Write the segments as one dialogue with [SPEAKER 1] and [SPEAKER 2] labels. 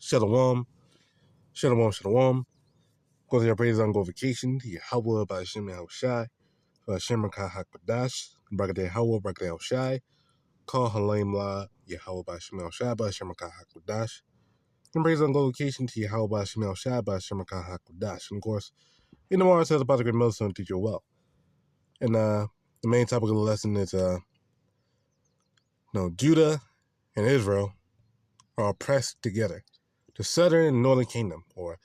[SPEAKER 1] Shalom, shalom, shalom. Go to your praise on go vacation. YAHAWAH, BAHASHAM, YAHAWASHI. BAHASHAM, QADASH. BARAK, YAHAWAH, BARAK, YAHAWASHI. Call HALAHYAM, YAHAWAH, BAHASHAM, YAHAWASHI. BAHASHAM, QADASH. And praise on go vacation to YAHAWAH, BAHASHAM, YAHAWASHI. BAHASHAM, QADASH. And of course, in the morning says about the great millstone teach you well. And the main topic of the lesson is Judah and Israel are oppressed together. The southern and northern kingdom, or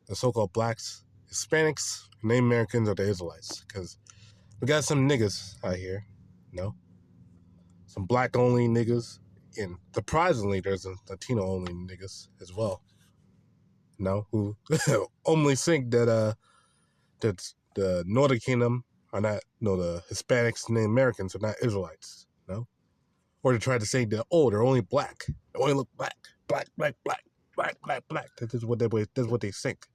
[SPEAKER 1] the so-called blacks, Hispanics, Native Americans, or the Israelites. Because we got some niggas out here, some black-only niggas, and surprisingly, there's a Latino-only niggas as well, who only think that that the northern kingdom are not, the Hispanics and Native Americans are not Israelites, or to try to say that, they're only black, they only look black, black. That's what they think,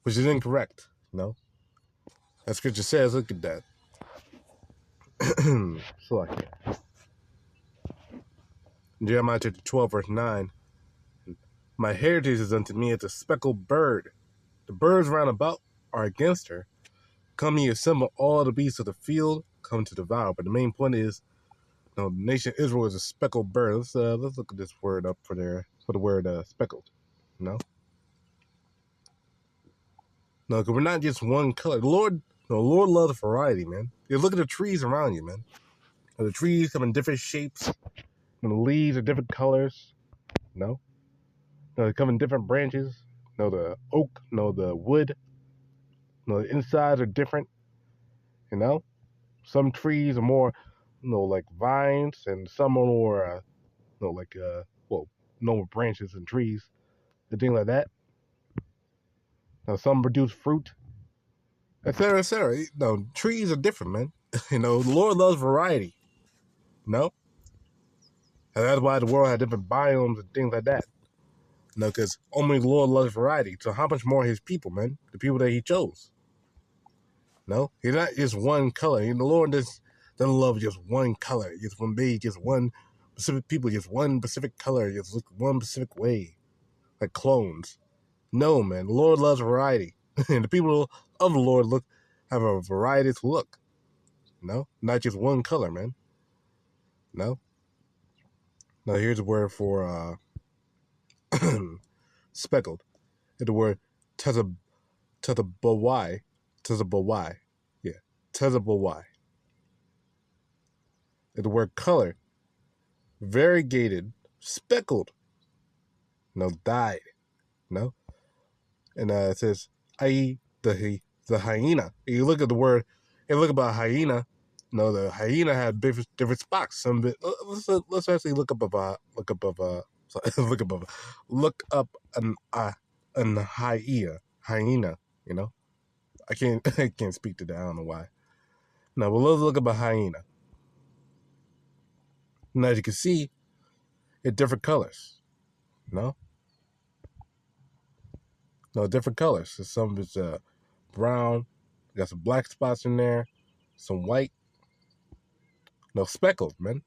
[SPEAKER 1] which is incorrect. That scripture says, look at that. So like Jeremiah chapter 12, verse 9. My heritage is unto me as a speckled bird. The birds round about are against her. Come ye assemble all the beasts of the field, come to devour. But the main point is, the nation Israel is a speckled bird. Let's look at this word up for the word speckled. No, because we're not just one color. The Lord loves variety, man. You look at the trees around you, man. The trees come in different shapes, and the leaves are different colors. They come in different branches. The oak, the wood. The insides are different. Some trees are more, like vines, and some are more, normal branches and trees, and things like that. Some produce fruit, etc., etc. Trees are different, man. The Lord loves variety. And that's why the world had different biomes and things like that. Because only the Lord loves variety. So how much more His people, man? The people that He chose. He's not just one color. The Lord doesn't love just one color. Just one specific people, just one specific color, just look one specific way, like clones. No, man. The Lord loves variety. And the people of the Lord have a variety to look. Not just one color, man. Now here's a word for speckled. And the word tezabawai. Yeah, tezabawai. And the word color, variegated, speckled, dyed, and it says, i.e. the hyena. You look at the word, and look about hyena. The hyena had different spots. Some bit. Let's actually look up an hyena. I can't speak to that. I don't know why. But let's look up a hyena. Now, as you can see, it's different colors. Different colors. So some of it's brown. Got some black spots in there. Some white. Speckled, man.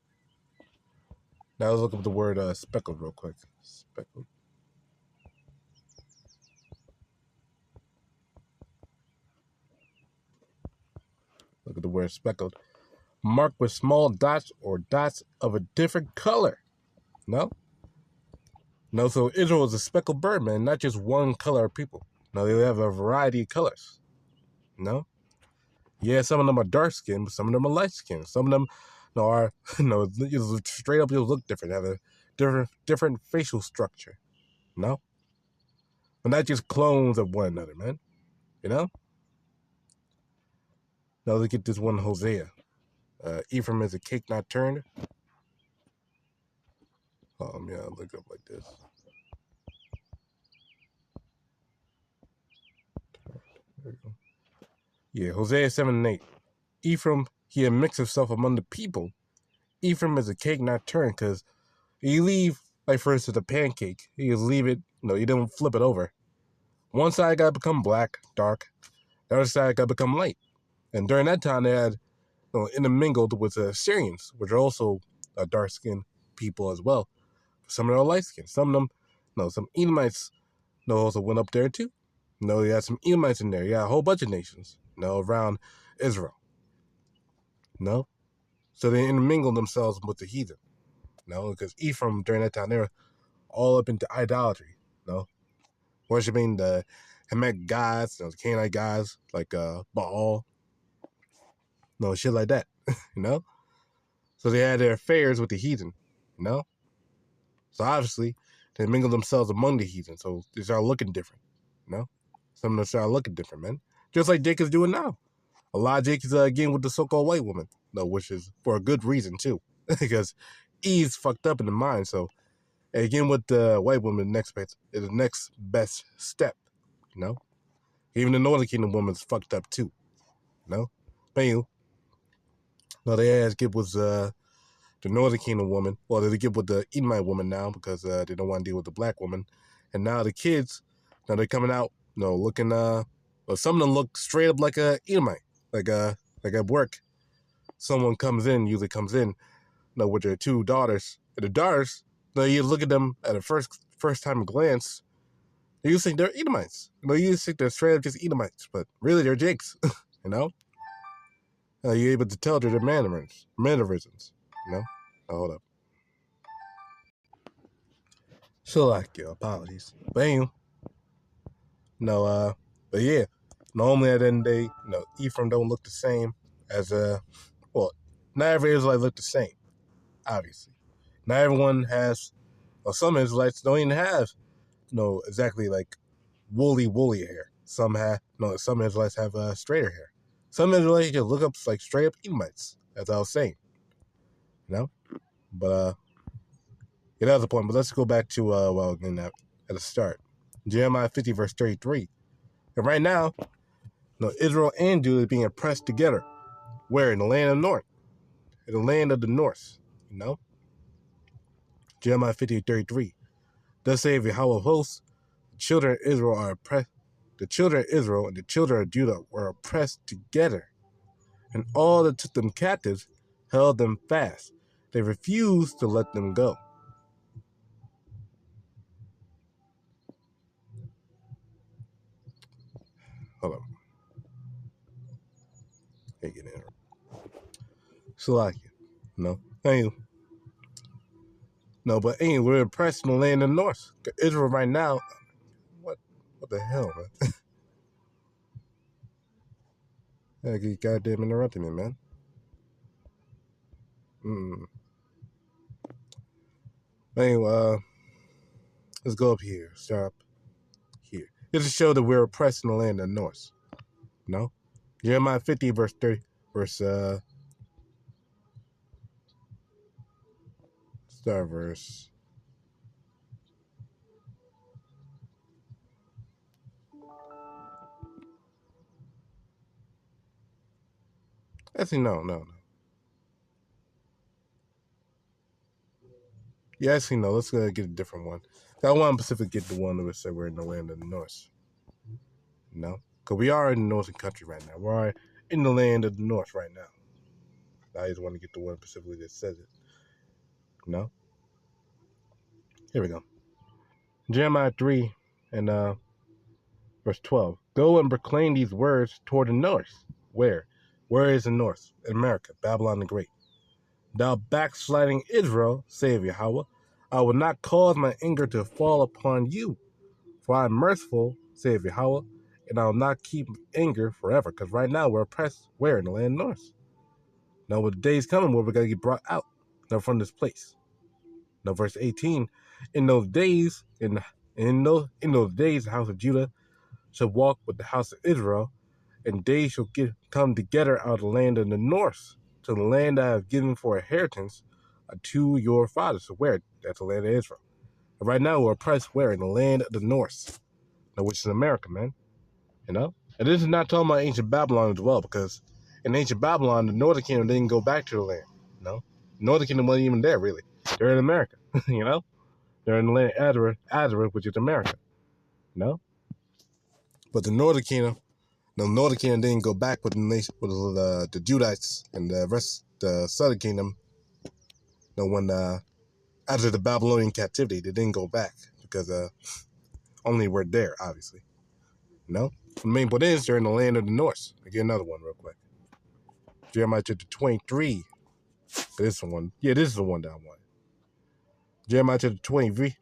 [SPEAKER 1] Now let's look up the word speckled real quick. Speckled. Look at the word speckled. Marked with small dots or dots of a different color. So Israel is a speckled bird, man, not just one color of people. They have a variety of colors. Yeah, some of them are dark skinned, but some of them are light skinned. Some of them are, straight up, you'll look different, have a different facial structure. But not just clones of one another, man. Now look at this one, Hosea. Ephraim is a cake not turned. Yeah, look up like this. There we go. Yeah, Hosea 7:8. Ephraim, he had mixed himself among the people. Ephraim is a cake not turned, because you leave, like for instance, a pancake. You just leave it, you don't flip it over. One side got to become black, dark. The other side got to become light. And during that time, they had intermingled with Syrians, which are also dark-skinned people as well. Some of them are light-skinned. Some of them, No, some Edomites, no, also went up there too. No, you had some Edomites in there. You had a whole bunch of nations, no, around Israel. No, so they intermingled themselves with the heathen. No, because Ephraim during that time they were all up into idolatry. No, worshiping the Hamitic gods, the Canaanite gods like Baal, no shit like that. So they had their affairs with the heathen. You know, so obviously they mingled themselves among the heathen. So they started looking different. Some of them started looking different, man. Just like Jake is doing now. A lot of Jake is getting with the so-called white woman, no, which is for a good reason too, because Eve's fucked up in the mind. So again, with the white woman, the next best step. Even the Northern Kingdom woman's fucked up too. But you know, they ass get with the Northern Kingdom woman, or they get with the Edomite woman now because they don't want to deal with the black woman, and now the kids, now they're coming out, looking well, some of them look straight up like a Edomite, like at work, someone usually comes in, with their two daughters, and the daughters, you look at them at a first time glance, you think they're Edomites, you think they're straight up just Edomites, but really they're Jakes, you're able to tell they're mannerisms, hold up. So like your apologies. But but yeah. Normally at the end of the day, Ephraim don't look the same as well, not every Israelite look the same, obviously. Not everyone has, or some Israelites don't even have, exactly like woolly hair. Some Israelites have straighter hair. Some Israelites just look up like straight up Edomites, as I was saying. But yeah, that was the point. But let's go back to at the start. Jeremiah 50 verse 33. And right now, Israel and Judah are being oppressed together. Where? In the land of the north. In the land of the north. Jeremiah 50:33. Thus saith Yahawah of hosts, the children of Israel are oppressed. The children of Israel and the children of Judah were oppressed together. And all that took them captives held them fast. They refused to let them go. Hold on. Can't get in. Salakia. Thank you. But anyway, we're oppressed in the land of the north. Israel right now, what the hell, man? You goddamn interrupting me, man. Anyway, let's go up here. Start up here. This is to show that we're oppressed in the land of the north. Jeremiah 50 verse 30, verse actually no. Yeah, actually no. Let's get a different one. I want to specifically get the one that would say we're in the land of the north. Because we are in the northern country right now. We're in the land of the north right now. I just want to get the one specifically that says it. Here we go. Jeremiah 3 and verse 12. Go and proclaim these words toward the north. Where? Where is the north? In America, Babylon the Great. Thou backsliding Israel, saith Yahawah, I will not cause my anger to fall upon you. For I am merciful, saith Yahawah, and I will not keep anger forever. Because right now we're oppressed. Where? In the land north. Now, with the days coming where we're going to get brought out from this place. Now, verse 18. In those days, in those days, the house of Judah shall walk with the house of Israel, and they shall come together out of the land of the north, to the land I have given for inheritance to your fathers. So where? That's the land of Israel. And right now we're oppressed where? In the land of the north, which is America, man. And this is not talking about ancient Babylon as well, because in ancient Babylon, the northern kingdom didn't go back to the land. The northern kingdom wasn't even there, really. They're in America, They're in the land of Azareth, which is America, But the northern kingdom didn't go back with the nation, with the Judites and the rest, the southern kingdom. When after the Babylonian captivity, they didn't go back because only we're there, obviously. The main point is they're in the land of the North. I get another one real quick. Jeremiah chapter 23. This one. Yeah, this is the one that I want. Jeremiah chapter 23,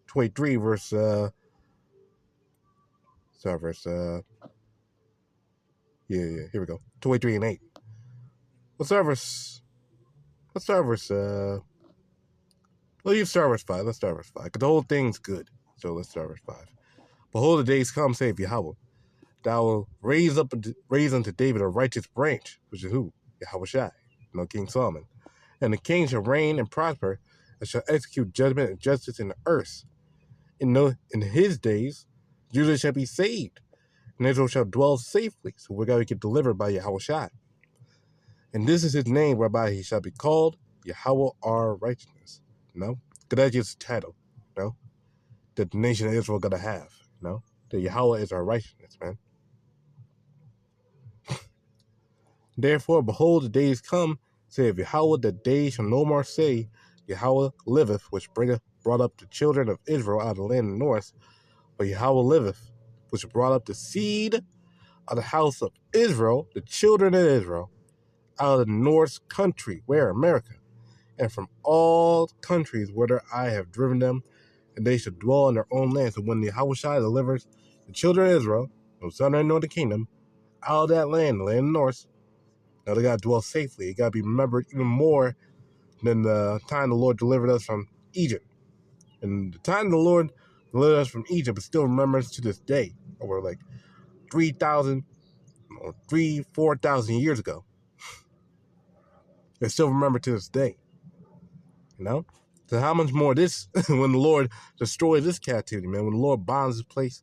[SPEAKER 1] verse here we go. 23 and 8. Let's start verse you start verse 5. Let's start verse 5. Because the whole thing's good. So let's start verse 5. Behold, the days come, saith Yahawah. Thou will raise unto David a righteous branch, which is who? YAHAWASHI, King Solomon. And the king shall reign and prosper, and shall execute judgment and justice in the earth. In his days, Judah shall be saved, and Israel shall dwell safely. So we're going to get delivered by YAHAWASHI. And this is his name whereby he shall be called Yahawah our righteousness. Because that's just the title, that the nation of Israel got to have, that Yahawah is our righteousness, man. Therefore, behold, the days come, saith Yahawah, that day shall no more say, Yahawah liveth, which brought up the children of Israel out of the land of the north, but Yahawah liveth, which brought up the seed of the house of Israel, the children of Israel, out of the north country, where? America, and from all countries whither I have driven them, and they shall dwell in their own land. So when the YAHAWASHI delivers the children of Israel, the southern and northern kingdom, out of that land, the land of the north, now they got to dwell safely. It got to be remembered even more than the time the Lord delivered us from Egypt. And the time the Lord delivered us from Egypt is still remembered to this day, over like 4,000 years ago. It's still remembered to this day. So how much more this when the Lord destroys this captivity, man? When the Lord bonds this place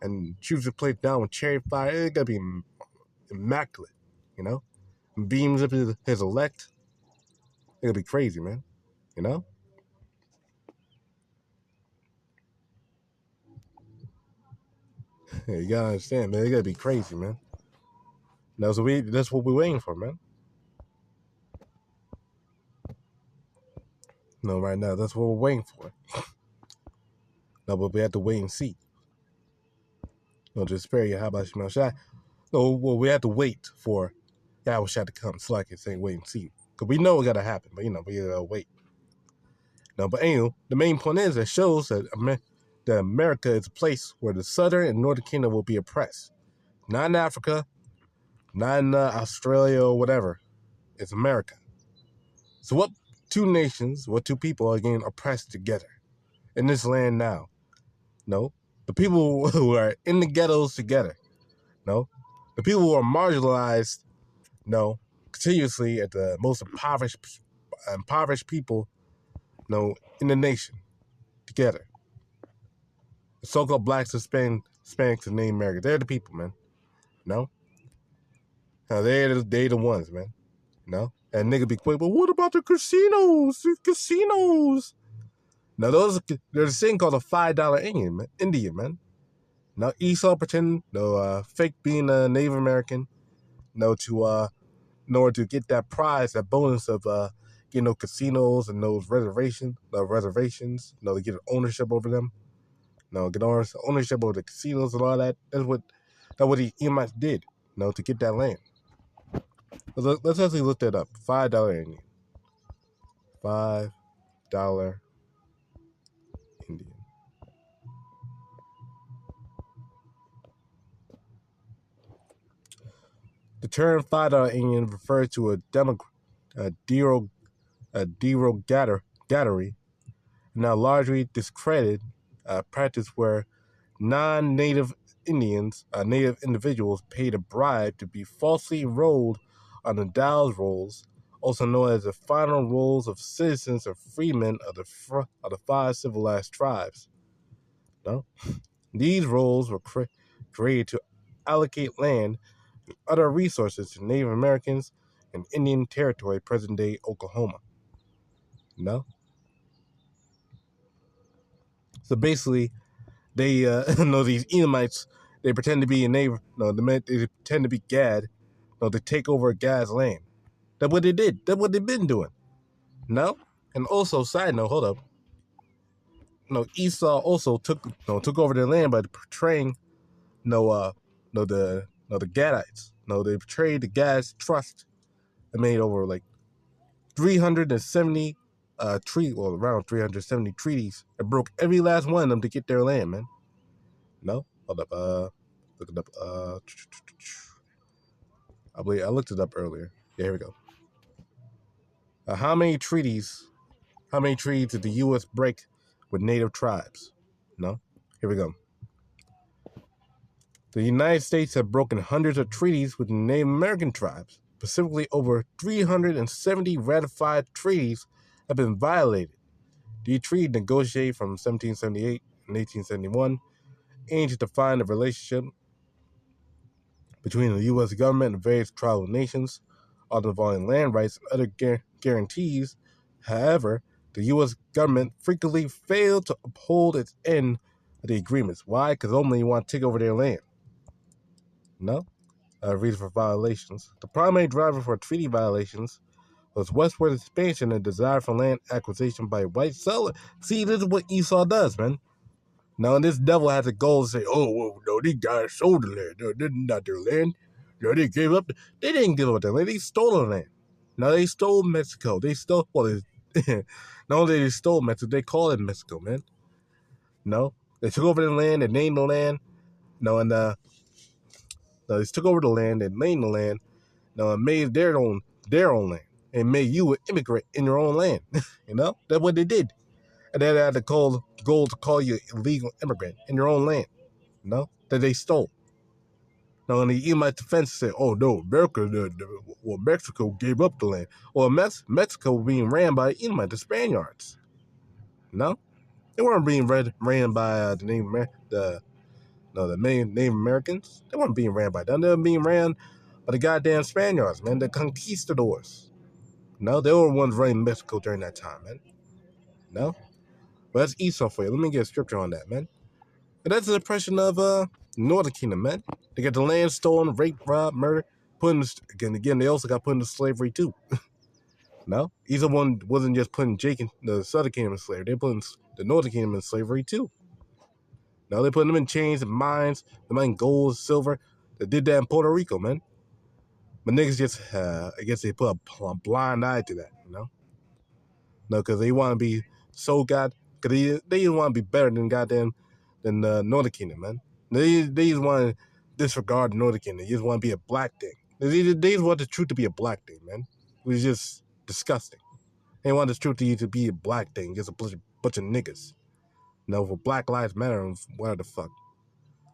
[SPEAKER 1] and shoots the place down with chariot fire, it's got to be immaculate, and beams up his elect. It'll be crazy, man. Yeah, you gotta understand, man. It gotta be crazy, man. That's what we're waiting for, man. Right now, that's what we're waiting for. But we have to wait and see. Just spare you. How about you, well, we have to wait for YAHAWASHI to come, so I can say wait and see. Because we know it gotta happen, but we gotta wait. But anyway, the main point is it shows that America is a place where the southern and northern kingdom will be oppressed. Not in Africa, not in Australia or whatever. It's America. So what two people are getting oppressed together in this land now? The people who are in the ghettos together. The people who are marginalized, continuously at the most impoverished people, in the nation together. The so-called blacks, Hispanics, and Native Americans. They're the people, man. They're the ones, man. And nigga be quick, but what about the casinos? Now there's a thing called a $5 Indian, man. Now Esau pretend fake being a Native American, to in order to get that prize, that bonus of getting those casinos and those reservations, to get ownership over them. Get ownership over the casinos and all that. That's what the Edomites did, to get that land. Let's actually look that up. $5 Indian. $5 Indian. The term $5 Indian refers to a derogatory, now largely discredited practice where non-native native individuals paid a bribe to be falsely enrolled on the Dow's rolls, also known as the final rolls of citizens or freemen of the 5 civilized tribes. These rolls were created to allocate land and other resources to Native Americans in Indian Territory, present-day Oklahoma. So basically, they these Edomites, they pretend to be a neighbor. They pretend to be Gad. To take over Gad's land. That's what they did. That's what they've been doing. And also, side note, hold up. Esau also took over their land by portraying the Gadites. They betrayed the Gad's trust and made over like 370 around 370 treaties and broke every last one of them to get their land, man. No? Hold up, look it up. I believe I looked it up earlier. Yeah, here we go. How many treaties did the U.S. break with native tribes? No? Here we go. The United States have broken hundreds of treaties with Native American tribes. Specifically, over 370 ratified treaties have been violated. The treaty, negotiated from 1778 and 1871, aimed to define the relationship between the U.S. government and various tribal nations, often involving land rights and other guarantees. However, the U.S. government frequently failed to uphold its end of the agreements. Why? Because only you want to take over their land. No? Reason for violations. The primary driver for treaty violations was westward expansion and desire for land acquisition by white settlers. See, this is what Esau does, man. Now, this devil has a goal to say, oh, well, no, these guys sold the land. No, this is not their land. No, they gave up. They didn't give up their land. They stole the land. Now, they stole Mexico. They stole, well, not only they stole Mexico, they call it Mexico, man. No, they took over the land. They named the land. No, and they took over the land. They named the land. No, and made their own land. And made you an immigrant in your own land. That's what they did. And then they had the goal to call you an illegal immigrant in your own land. That they stole. Now, in the my defense say, oh no, Mexico gave up the land. Well, Mexico was being ran by the Spaniards. No, they weren't being ran by the Native Americans. They weren't being ran by them. They were being ran by the goddamn Spaniards, man, the conquistadors. No, they were the ones running Mexico during that time, man. No, but that's Esau for you. Let me get a scripture on that, man. And that's the oppression of Northern Kingdom, man. They got the land stolen, raped, robbed, murdered, again, they also got put into slavery too. No? Esau wasn't just putting Jake in the Southern Kingdom in slavery. They put the Northern Kingdom in slavery too. No, they put them in chains and mines, they mined gold, silver. They did that in Puerto Rico, man. But niggas just, I guess they put a blind eye to that, No, because they want to be because they want to be better than the Northern Kingdom, man. They just want to disregard the Northern Kingdom. They just want to be a black thing. They just want the truth to be a black thing, man. It was just disgusting. They want the truth to be a black thing, just a bunch of niggas. For Black Lives Matter and whatever the fuck.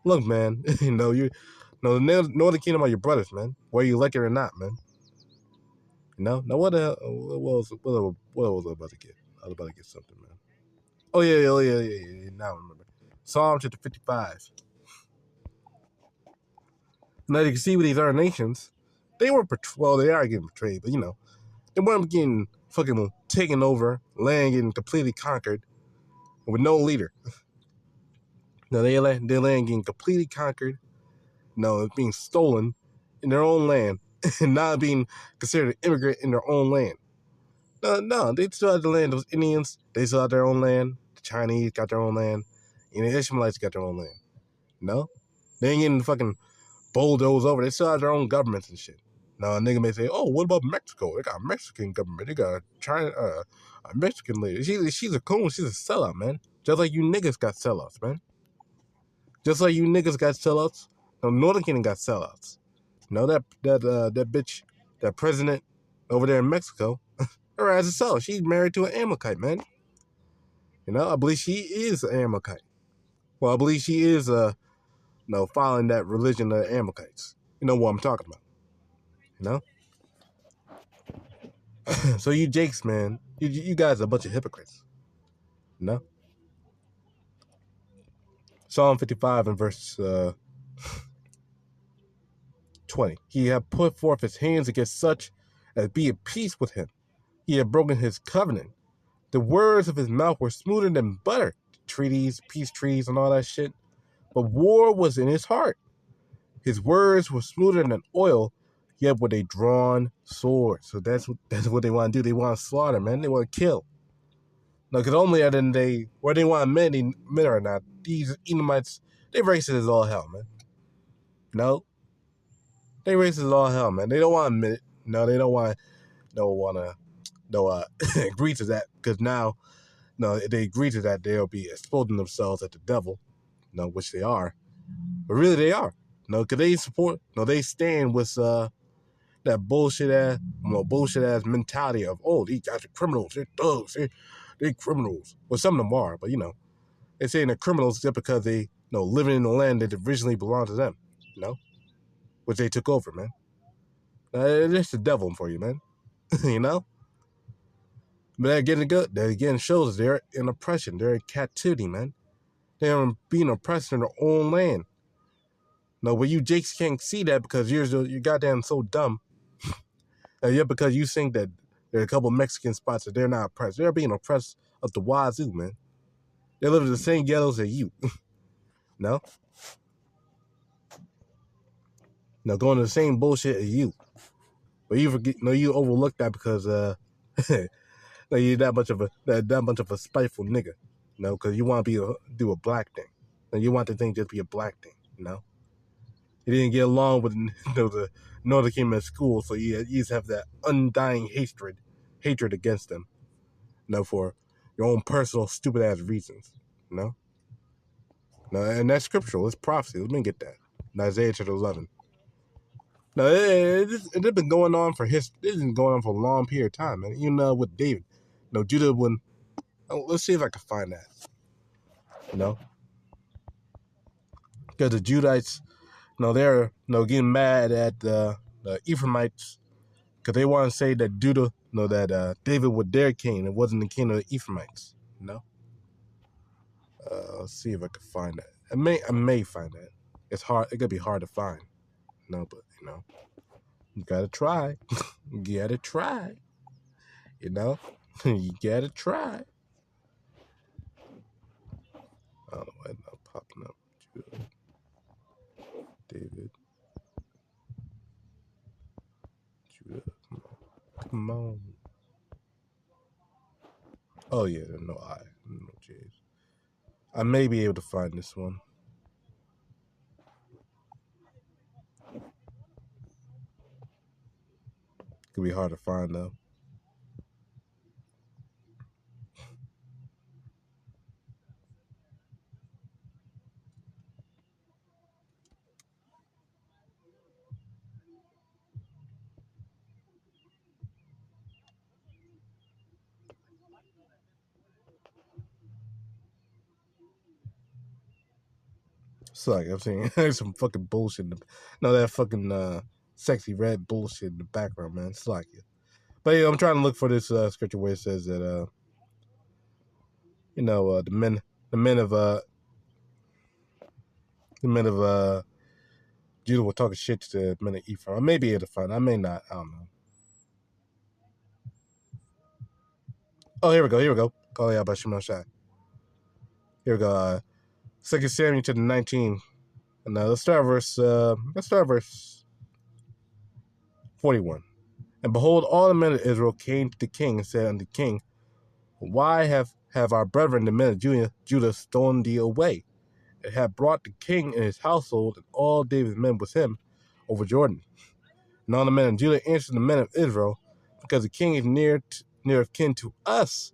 [SPEAKER 1] Look, man, the Northern Kingdom are your brothers, man. Whether you like it or not, man. Now what was I about to get? I was about to get something, man. Oh yeah. Now I remember. Psalm chapter 55. Now you can see with these other nations, they are getting betrayed, but they weren't getting fucking taken over, land getting completely conquered, with no leader. Their land getting completely conquered. It's being stolen in their own land, and not being considered an immigrant in their own land. No, they still had the land. Those Indians, they still had their own land. The Chinese got their own land. And the Ishmaelites got their own land. No? They ain't getting fucking bulldozed over. They still have their own governments and shit. Now, a nigga may say, oh, what about Mexico? They got a Mexican government. They got a Mexican lady. She's a coon. She's a sellout, man. Just like you niggas got sellouts, man. Just like you niggas got sellouts. Northern Kingdom got sellouts. That bitch, that president over there in Mexico, her ass is sellout. She's married to an Amalekite, man. I believe she is an Amalekite. Well, I believe she is following that religion of the Amalekites. You know what I'm talking about. So you Jakes, man, you guys are a bunch of hypocrites. Psalm 55 and verse 20. He had put forth his hands against such as be at peace with him. He had broken his covenant. The words of his mouth were smoother than butter. Treaties, peace trees, and all that shit. But war was in his heart. His words were smoother than oil, yet with a drawn sword. So that's what they want to do. They want to slaughter, man. They want to kill. No, because only at the end they, whether they want to admit it or not, these Edomites, they racist as all hell, man. No, they racist as all hell, man. They don't want to admit it. No, they don't want to agree to that, because now, no, if they agree to that, they'll be exposing themselves at the devil, no, which they are. But really, they are. No, because they support, no, they stand with that bullshit ass mentality of, oh, these guys are criminals, they're thugs, they're criminals. Well, some of them are, but they're saying they're criminals just because they, living in the land that originally belonged to them, which they took over, man. It's the devil for you, man. But that again shows they're in oppression, they're in captivity, man. They're being oppressed in their own land. No, but you Jakes can't see that because you're goddamn so dumb. Yeah, because you think that there are a couple Mexican spots that they're not oppressed. They're being oppressed up the wazoo, man. They live in the same ghettos as you. No? No, going to the same bullshit as you. But you forget, you overlook that because you're that much of a spiteful nigga. Because you want to do a black thing. And you want the thing just to be a black thing, You didn't get along with the Northern Kingdom at school, so you just have that undying hatred against them, for your own personal stupid ass reasons, No, and that's scriptural. It's prophecy. Let me get that. Isaiah chapter 11. No, it's been going on this has been going on for a long period of time, man. With David, Judah when. Let's see if I can find that. Because the Judites, they're getting mad at the Ephraimites because they want to say that Judah, that David was their king. It wasn't the king of the Ephraimites. Let's see if I can find that. I may find that. It's hard. It could be hard to find. But you gotta try. You gotta try. You gotta try. I don't know why it's not popping up. Judah, David, Judah. Come on. Oh yeah, there's no I, no J's. I may be able to find this one. Could be hard to find though. It's like I'm saying some fucking bullshit. That fucking sexy red bullshit in the background, man. It's like it. But yeah, I'm trying to look for this scripture where it says that the men of Judah were talking shit to the men of Ephraim. I may be able to find it. I may not. I don't know. Oh, here we go. Call out by Shemashai. Here we go. 2 Samuel to the 19. And let's start verse 41. And behold, all the men of Israel came to the king and said unto the king, why have our brethren the men of Judah stolen thee away, and have brought the king and his household and all David's men with him over Jordan? And all the men of Judah answered the men of Israel, because the king is near of kin to us.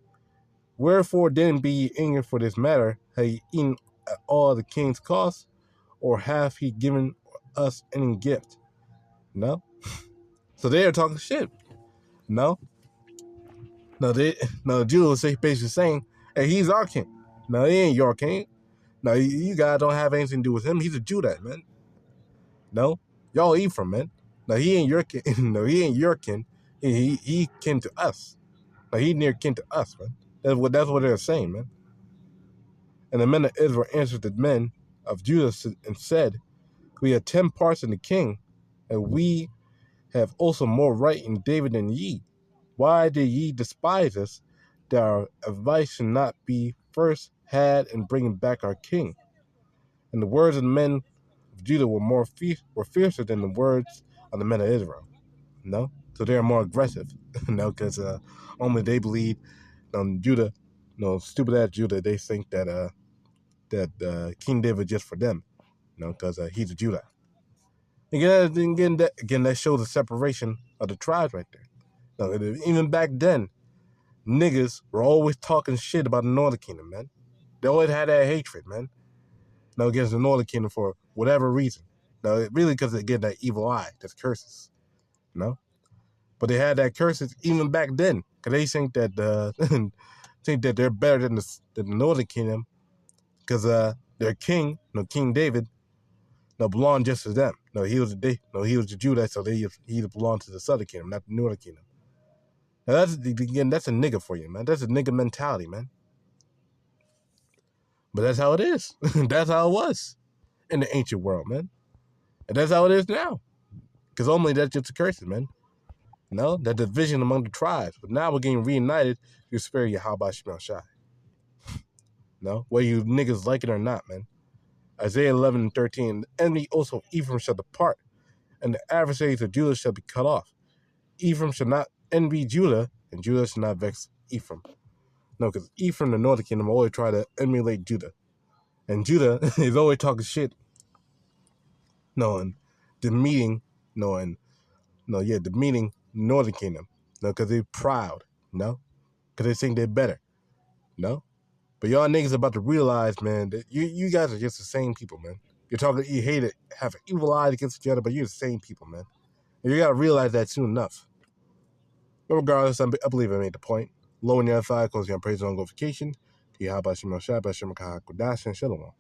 [SPEAKER 1] Wherefore then be ye angry for this matter? Have ye eaten at all the king's cost, or hath he given us any gift? No. So they are talking shit. No. Judah was basically saying, hey, he's our king. No, he ain't your king. No, you guys don't have anything to do with him. He's a Judite, man. No, y'all Ephraim, man. No, he ain't your kin. No, he ain't your kin. He kin to us. No, he near kin to us, man. That's what they're saying, man. And the men of Israel answered the men of Judah and said, we have 10 parts in the king, and we have also more right in David than ye. Why did ye despise us, that our advice should not be first had in bringing back our king? And the words of the men of Judah were fiercer than the words of the men of Israel. So they're more aggressive. Because only they believe Judah stupid ass Judah, they think that King David just for them, because he's a Judah. Again, that shows the separation of the tribes right there. Even back then, niggas were always talking shit about the Northern Kingdom, man. They always had that hatred, man. Against the Northern Kingdom for whatever reason. Really because they get that evil eye, that's curses, But they had that curses even back then, because they think that they're better than the Northern Kingdom, because their king, King David, belonged just to them. He was a Judah, so he belonged to the Southern Kingdom, not the Northern Kingdom. Now that's a nigga for you, man. That's a nigga mentality, man. But that's how it is. That's how it was in the ancient world, man. And that's how it is now. Because only that's just a curse, man. That division among the tribes. But now we're getting reunited through spirit YAHAWASHI. Whether you niggas like it or not, man. Isaiah 11:13, the enemy also of Ephraim shall depart, and the adversaries of Judah shall be cut off. Ephraim shall not envy Judah, and Judah shall not vex Ephraim. Because Ephraim, the Northern Kingdom, always try to emulate Judah. And Judah is always talking shit. And demeaning, demeaning Northern Kingdom. Because they're proud, because they think they're better, But y'all niggas about to realize, man, that you guys are just the same people, man. You hate it, have an evil eye against each other, but you're the same people, man. And you gotta realize that soon enough. But regardless, I believe I made the point. Low on the other side, closing on praise on glorification. YAHAWASHI, QADASH, and Shalom.